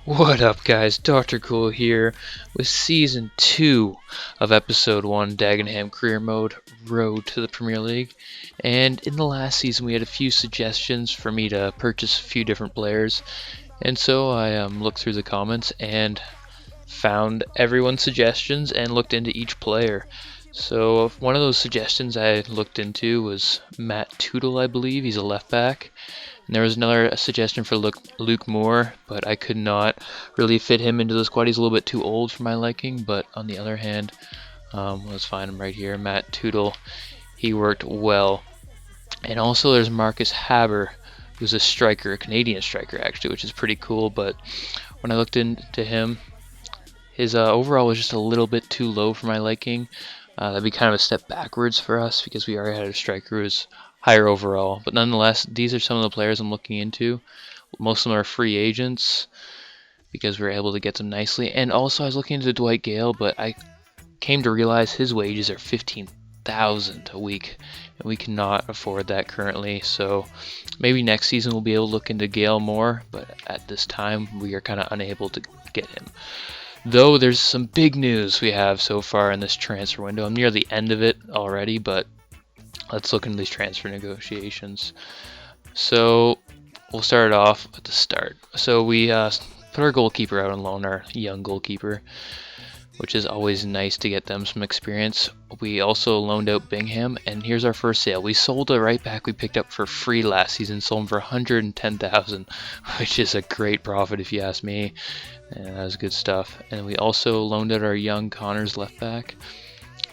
What up, guys? Dr. Kool here with Season 2 of Episode 1 Dagenham Career Mode Road to the Premier League. And in the last season, we had a few suggestions for me to purchase a few different players. And so I looked through the comments and found everyone's suggestions and looked into each player. So one of those suggestions I looked into was Matt Tootle, I believe. He's a left back. And there was another suggestion for Luke Moore, but I could not really fit him into the squad. He's a little bit too old for my liking, but on the other hand, let's find him right here. Matt Tootle, he worked well. And also there's Marcus Haber, who's a striker, a Canadian striker actually, which is pretty cool. But when I looked into him, his overall was just a little bit too low for my liking. That'd be kind of a step backwards for us because we already had a striker who was higher overall. But nonetheless, these are some of the players I'm looking into. Most of them are free agents because we were able to get them nicely. And also I was looking into Dwight Gale, but I came to realize his wages are $15,000 a week, and we cannot afford that currently. So maybe next season we'll be able to look into Gale more, but at this time we are kind of unable to get him. Though there's some big news we have so far in this transfer window. I'm near the end of it already, but let's look into these transfer negotiations. So we'll start it off at the start. So we put our goalkeeper out on loan, our young goalkeeper, which is always nice to get them some experience. We also loaned out Bingham, and here's our first sale. We sold a right back we picked up for free last season, sold him for $110,000, which is a great profit if you ask me. And that was good stuff. And we also loaned out our young Connors left back.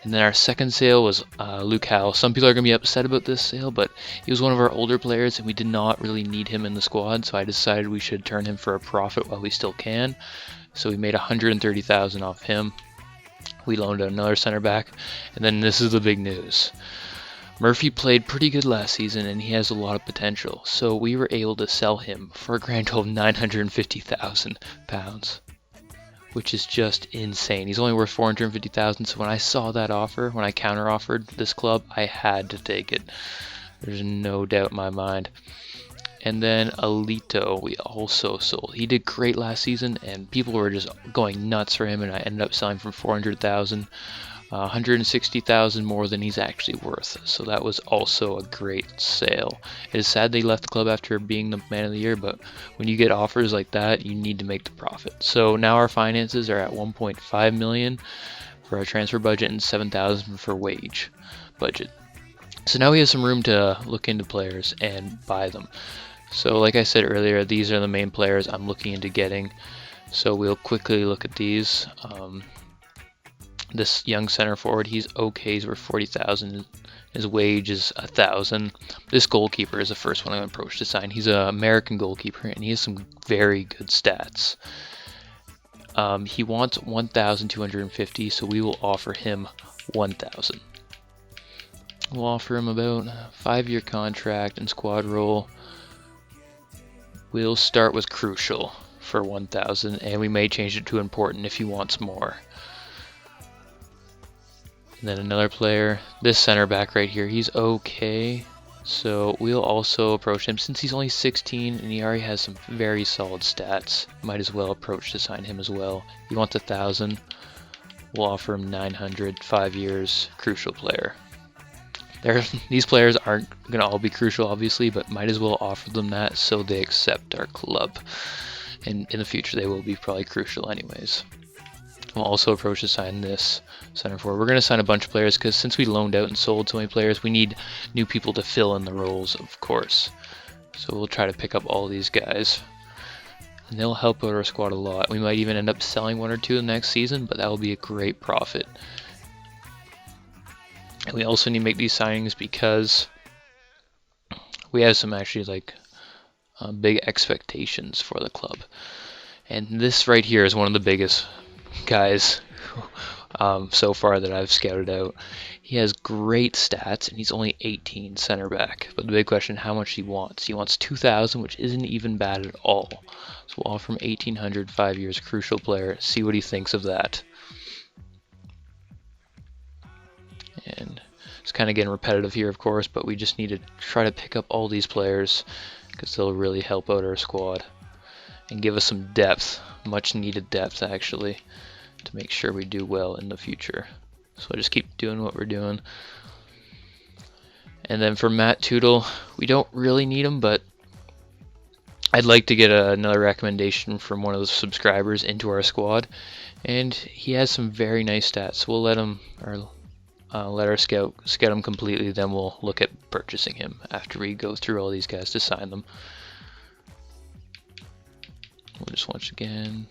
And then our second sale was Luke Howell. Some people are going to be upset about this sale, but he was one of our older players, and we did not really need him in the squad, so I decided we should turn him for a profit while we still can. So we made $130,000 off him. We loaned out another center back, and then this is the big news. Murphy played pretty good last season, and he has a lot of potential. So we were able to sell him for a grand total of £950,000, which is just insane. He's only worth $450,000. So when I saw that offer, when I counter offered this club, I had to take it. There's no doubt in my mind. And then Alito, we also sold. He did great last season, and people were just going nuts for him, and I ended up selling for $400,000, $160,000 more than he's actually worth. So that was also a great sale. It is sad they left the club after being the man of the year, but when you get offers like that, you need to make the profit. So now our finances are at $1.5 million for our transfer budget and $7,000 for wage budget. So now we have some room to look into players and buy them. So like I said earlier, these are the main players I'm looking into getting. So we'll quickly look at these. This young center forward, he's okay. He's worth $40,000. His wage is $1,000. This goalkeeper is the first one I'm approached to sign. He's an American goalkeeper, and he has some very good stats. He wants $1,250, so we will offer him $1,000. We'll offer him about a 5-year contract and squad role. We'll start with crucial for $1,000, and we may change it to important if he wants more. And then another player, this center back right here, he's okay. So we'll also approach him since he's only 16 and he already has some very solid stats. Might as well approach to sign him as well. He wants $1,000. We'll offer him $900, 5 years, crucial player. These players aren't going to all be crucial, obviously, but might as well offer them that so they accept our club. And in the future, they will be probably crucial anyways. We'll also approach to sign this center forward. We're going to sign a bunch of players because since we loaned out and sold so many players, we need new people to fill in the roles, of course. So we'll try to pick up all these guys. And they'll help out our squad a lot. We might even end up selling one or two the next season, but that will be a great profit. And we also need to make these signings because we have some actually big expectations for the club. And this right here is one of the biggest guys so far that I've scouted out. He has great stats and he's only 18 center back. But the big question, how much he wants? He wants $2,000, which isn't even bad at all. So we'll offer him $1,800, 5 years, crucial player. See what he thinks of that. And it's kind of getting repetitive here, of course, but we just need to try to pick up all these players because they'll really help out our squad. and give us some depth, much needed depth actually, to make sure we do well in the future. So I'll just keep doing what we're doing. And then for Matt Tootle, we don't really need him, but I'd like to get another recommendation from one of the subscribers into our squad, and he has some very nice stats. So we'll let him, or let our scout him completely. Then we'll look at purchasing him after we go through all these guys to sign them. We'll just once again.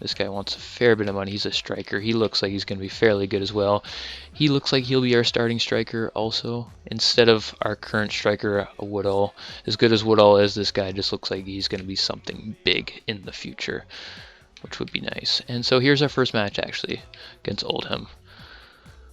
This guy wants a fair bit of money. He's a striker. He looks like he's going to be fairly good as well. He looks like he'll be our starting striker also, instead of our current striker, Woodall. As good as Woodall is, this guy just looks like he's going to be something big in the future, which would be nice. And so here's our first match, actually, against Oldham.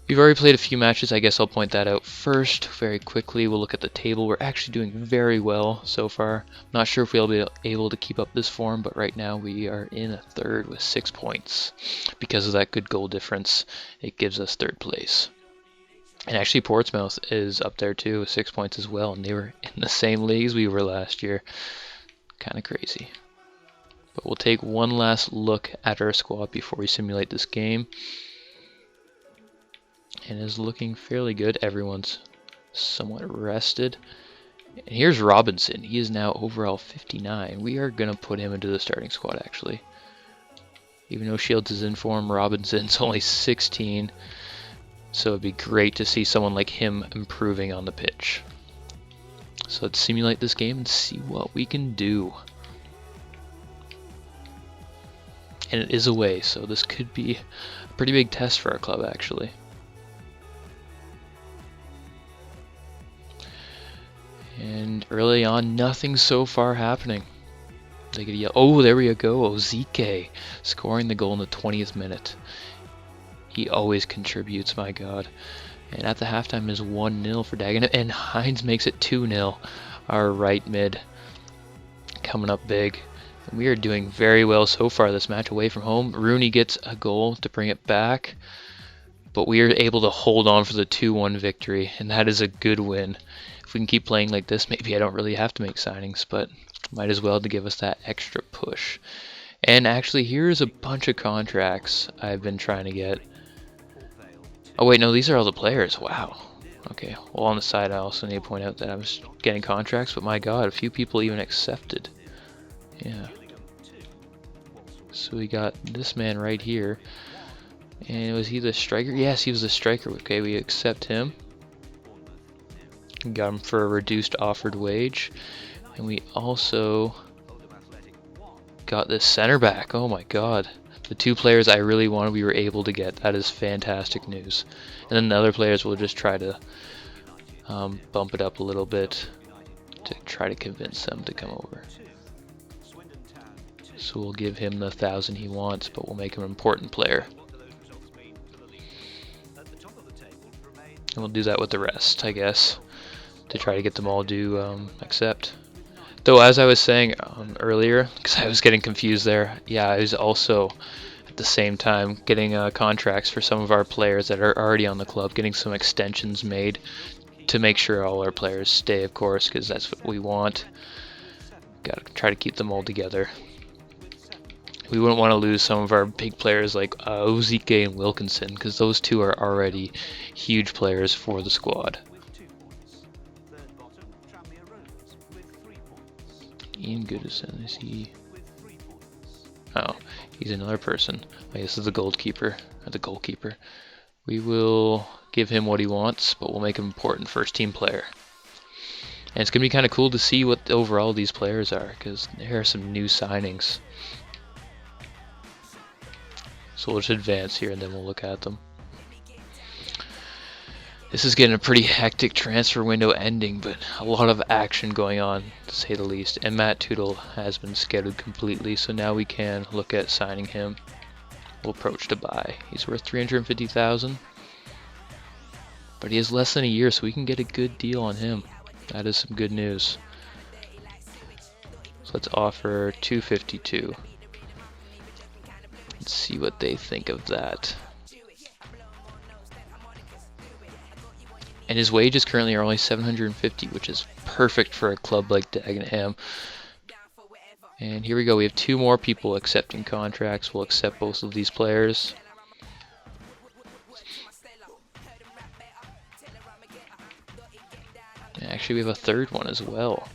We've already played a few matches. I guess I'll point that out first very quickly. We'll look at the table. We're actually doing very well so far. Not sure if we'll be able to keep up this form, but right now we are in a third with 6 points. Because of that good goal difference, it gives us third place. And actually Portsmouth is up there too with 6 points as well, and they were in the same league as we were last year. Kind of crazy. But we'll take one last look at our squad before we simulate this game. And is looking fairly good. Everyone's somewhat rested. And here's Robinson. He is now overall 59. We are going to put him into the starting squad, actually. Even though Shields is in form, Robinson's only 16. So it'd be great to see someone like him improving on the pitch. So let's simulate this game and see what we can do. And it is away, so this could be a pretty big test for our club, actually. And early on, nothing so far happening. They could yell, oh, there we go. Ozike scoring the goal in the 20th minute. He always contributes, my God. And at the halftime is 1-0 for Dagenham. And Hines makes it 2-0. Our right mid coming up big. And we are doing very well so far this match away from home. Rooney gets a goal to bring it back. But we are able to hold on for the 2-1 victory. And that is a good win. If we can keep playing like this, maybe I don't really have to make signings, but might as well to give us that extra push. And actually, here's a bunch of contracts I've been trying to get. Oh wait, no, these are all the players. Wow. Okay, well on the side I also need to point out that I was getting contracts, but my God, a few people even accepted. Yeah. So we got this man right here. And was he the striker? Yes, he was the striker. Okay, we accept him. Got him for a reduced offered wage. And we also got this center back. Oh my God. The 2 players I really wanted, we were able to get. That is fantastic news. And then the other players will just try to bump it up a little bit to try to convince them to come over. So we'll give him the 1,000 he wants, but we'll make him an important player. And we'll do that with the rest, I guess, to try to get them all to accept. Though, as I was saying earlier, because I was getting confused there, yeah, I was also at the same time getting contracts for some of our players that are already on the club, getting some extensions made to make sure all our players stay, of course, because that's what we want. Got to try to keep them all together. We wouldn't want to lose some of our big players like Ozike and Wilkinson, because those 2 are already huge players for the squad. Ian Goodison, is he? Oh, he's another person. I guess is the goalkeeper. We will give him what he wants, but we'll make him an important first team player. And it's going to be kind of cool to see what overall these players are, because there are some new signings. So we'll just advance here and then we'll look at them. This is getting a pretty hectic transfer window ending, but a lot of action going on, to say the least. And Matt Tootle has been scheduled completely, so now we can look at signing him. We'll approach to buy. He's worth 350,000, but he has less than a year, so we can get a good deal on him. That is some good news. So let's offer 252. Let's see what they think of that. And his wages currently are only 750, which is perfect for a club like Dagenham. And here we go. We have 2 more people accepting contracts. We'll accept both of these players. And actually, we have a 3rd one as well.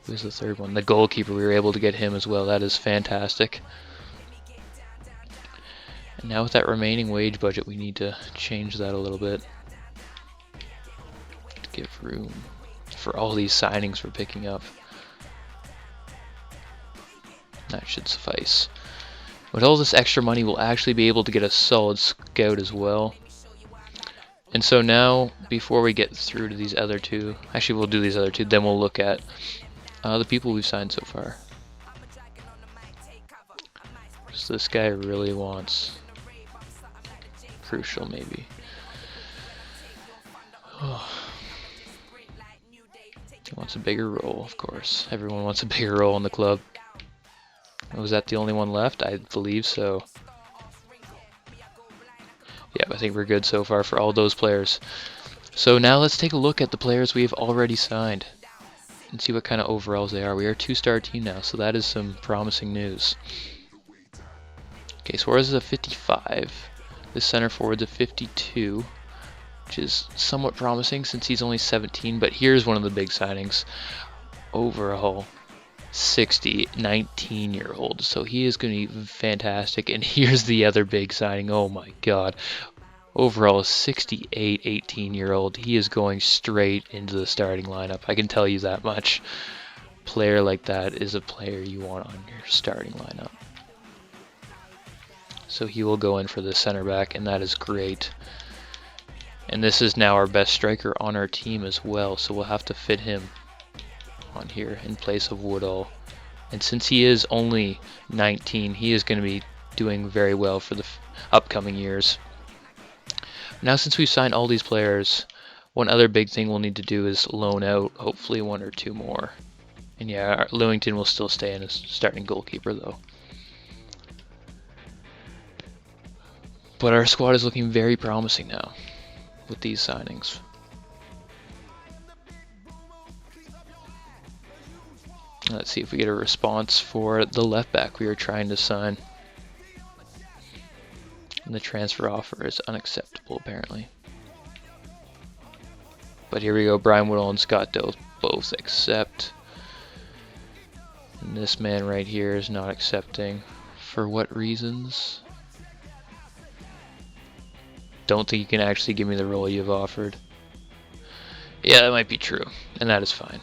Who's the 3rd one? The goalkeeper. We were able to get him as well. That is fantastic. And now with that remaining wage budget, we need to change that a little bit to give room for all these signings we're picking up. That should suffice. With all this extra money, we'll actually be able to get a solid scout as well. And so now, before we get through to these other 2, actually we'll do these other 2, then we'll look at the people we've signed so far. So this guy really wants crucial, maybe. Oh. He wants a bigger role, of course. Everyone wants a bigger role in the club. Was that the only one left? I believe so. Yeah, I think we're good so far for all those players. So now let's take a look at the players we have already signed and see what kind of overalls they are. We are a 2-star team now, so that is some promising news. Okay, Suarez is a 55. This center forward's a 52, which is somewhat promising since he's only 17. But here's one of the big signings. Overall, 60, 19-year-old. So he is going to be fantastic. And here's the other big signing. Oh my god. Overall, 68, 18-year-old. He is going straight into the starting lineup. I can tell you that much. Player like that is a player you want on your starting lineup. So he will go in for the center back, and that is great. And this is now our best striker on our team as well, so we'll have to fit him on here in place of Woodall. And since he is only 19, he is going to be doing very well for the upcoming years. Now since we've signed all these players, one other big thing we'll need to do is loan out hopefully 1 or 2 more. And yeah, Lewington will still stay in as starting goalkeeper though. But our squad is looking very promising now with these signings. Let's see if we get a response for the left back we are trying to sign. And the transfer offer is unacceptable apparently. But here we go, Brian Woodall and Scott Doe both accept. And this man right here is not accepting. For what reasons? Don't think you can actually give me the role you've offered. Yeah, that might be true, and that is fine.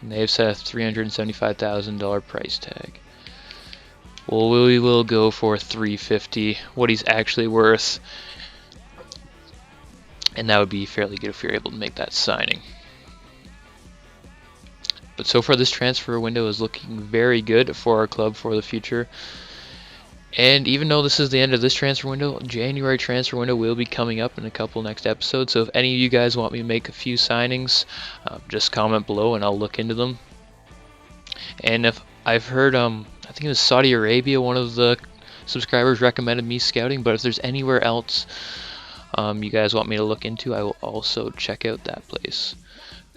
And they've set a $375,000 price tag. Well, we will go for $350, what he's actually worth. And that would be fairly good if you're able to make that signing. But so far this transfer window is looking very good for our club for the future. And even though this is the end of this transfer window, January transfer window will be coming up in a couple next episodes. So if any of you guys want me to make a few signings, just comment below and I'll look into them. And if I've heard, I think it was Saudi Arabia, one of the subscribers recommended me scouting. But if there's anywhere else you guys want me to look into, I will also check out that place.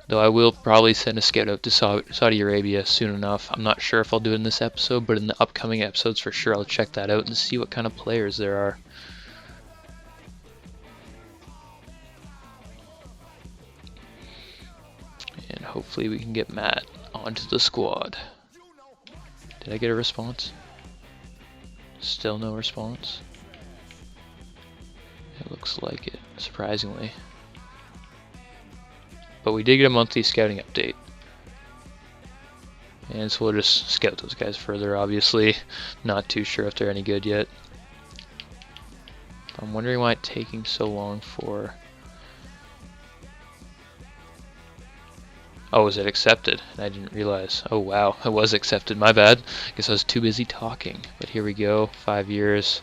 Though I will probably send a scout out to Saudi Arabia soon enough. I'm not sure if I'll do it in this episode, but in the upcoming episodes for sure I'll check that out and see what kind of players there are. And hopefully we can get Matt onto the squad. Did I get a response? Still no response? It looks like it, surprisingly. But we did get a monthly scouting update. And so we'll just scout those guys further, obviously. Not too sure if they're any good yet. I'm wondering why it's taking so long for... Oh, was it accepted? I didn't realize. Oh wow, it was accepted. My bad. Guess I was too busy talking. But here we go. 5 years.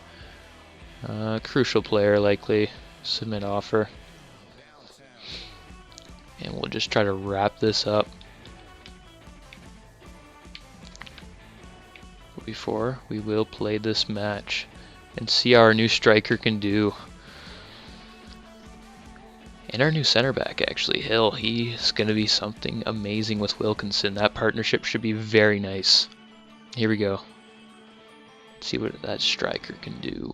Crucial player, likely. Submit offer. And we'll just try to wrap this up before we will play this match and see how our new striker can do. And our new center back, actually, Hill, he's going to be something amazing with Wilkinson. That partnership should be very nice. Here we go. Let's see what that striker can do.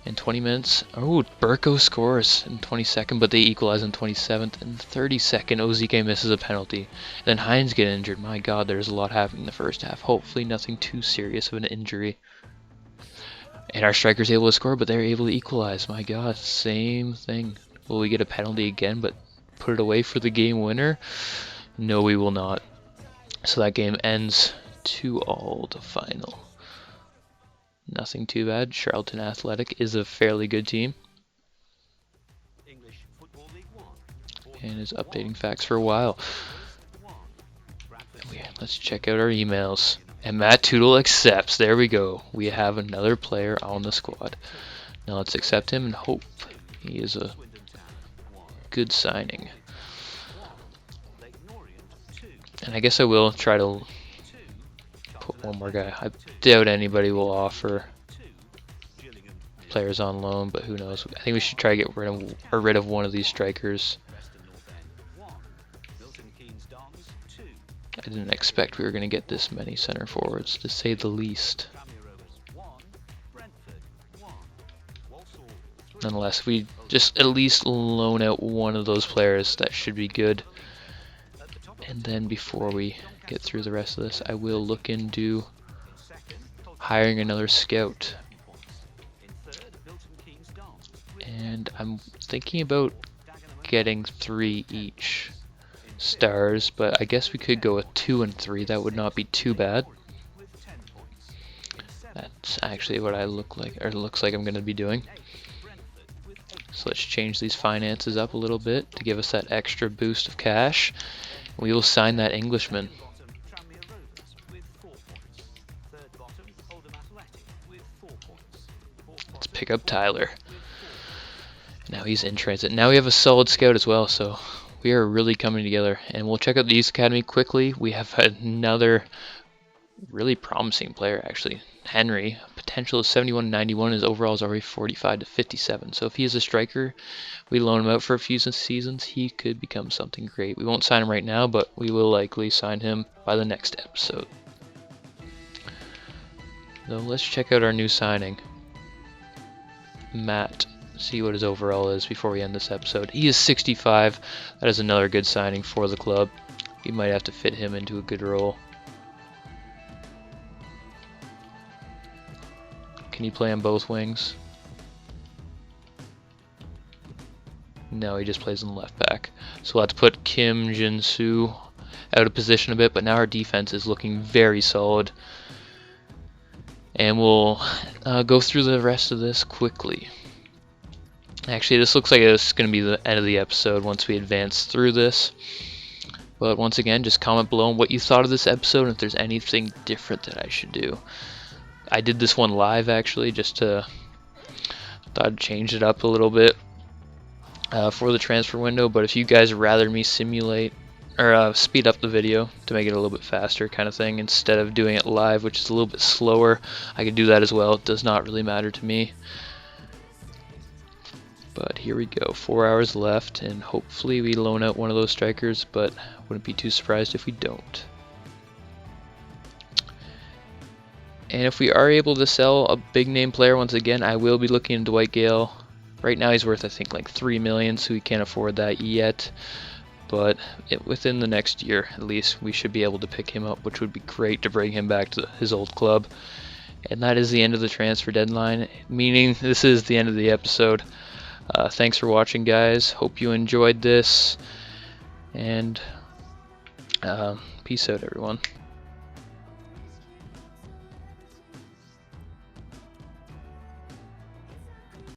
In 20 minutes, oh, Burko scores in 22nd, but they equalize in 27th. And 32nd, Ozike misses a penalty. Then Hines get injured. My God, there's a lot happening in the first half. Hopefully nothing too serious of an injury. And our striker's able to score, but they're able to equalize. My God, same thing. Will we get a penalty again, but put it away for the game winner? No, we will not. So that game ends 2-2 the final. Nothing too bad. Charlton Athletic is a fairly good team. And is updating facts for a while. Let's check out our emails. And Matt Tootle accepts. There we go. We have another player on the squad. Now let's accept him and hope he is a good signing. And I guess I will try to put one more guy. I doubt anybody will offer players on loan, but who knows. I think we should try to get rid of one of these strikers. I didn't expect we were going to get this many center forwards, to say the least. Nonetheless, if we just at least loan out one of those players, that should be good. And then before we get through the rest of this, I will look into hiring another scout. And I'm thinking about getting 3 each stars, but I guess we could go with 2 and 3. That would not be too bad. That's actually what I look like, or looks like I'm going to be doing. So let's change these finances up a little bit to give us that extra boost of cash. We will sign that Englishman. Let's pick up Tyler. Now he's in transit. Now we have a solid scout as well, so we are really coming together. And we'll check out the Youth Academy quickly. We have another really promising player, actually. Henry, potential is 71-91. His overall is already 45-57. So if he is a striker, we loan him out for a few seasons, he could become something great. We won't sign him right now, but we will likely sign him by the next episode. So let's check out our new signing. Matt. See what his overall is before we end this episode. He is 65. That is another good signing for the club. We might have to fit him into a good role. Can he play on both wings? No, he just plays in the left back. So we'll have to put Kim Jin-soo out of position a bit, but now our defense is looking very solid. And we'll go through the rest of this quickly. Actually, this looks like it's going to be the end of the episode once we advance through this. But once again, just comment below on what you thought of this episode and if there's anything different that I should do. I did this one live, actually, just to thought I'd change it up a little bit for the transfer window. But if you guys rather me simulate or speed up the video to make it a little bit faster kind of thing instead of doing it live, which is a little bit slower, I could do that as well. It does not really matter to me. But here we go, 4 hours left, and hopefully we loan out one of those strikers, but wouldn't be too surprised if we don't. And if we are able to sell a big name player once again, I will be looking into Dwight Gale. Right now he's worth, I think, like $3 million, so we can't afford that yet. But within the next year, at least, we should be able to pick him up, which would be great to bring him back to his old club. And that is the end of the transfer deadline, meaning this is the end of the episode. Thanks for watching, guys. Hope you enjoyed this, and peace out, everyone.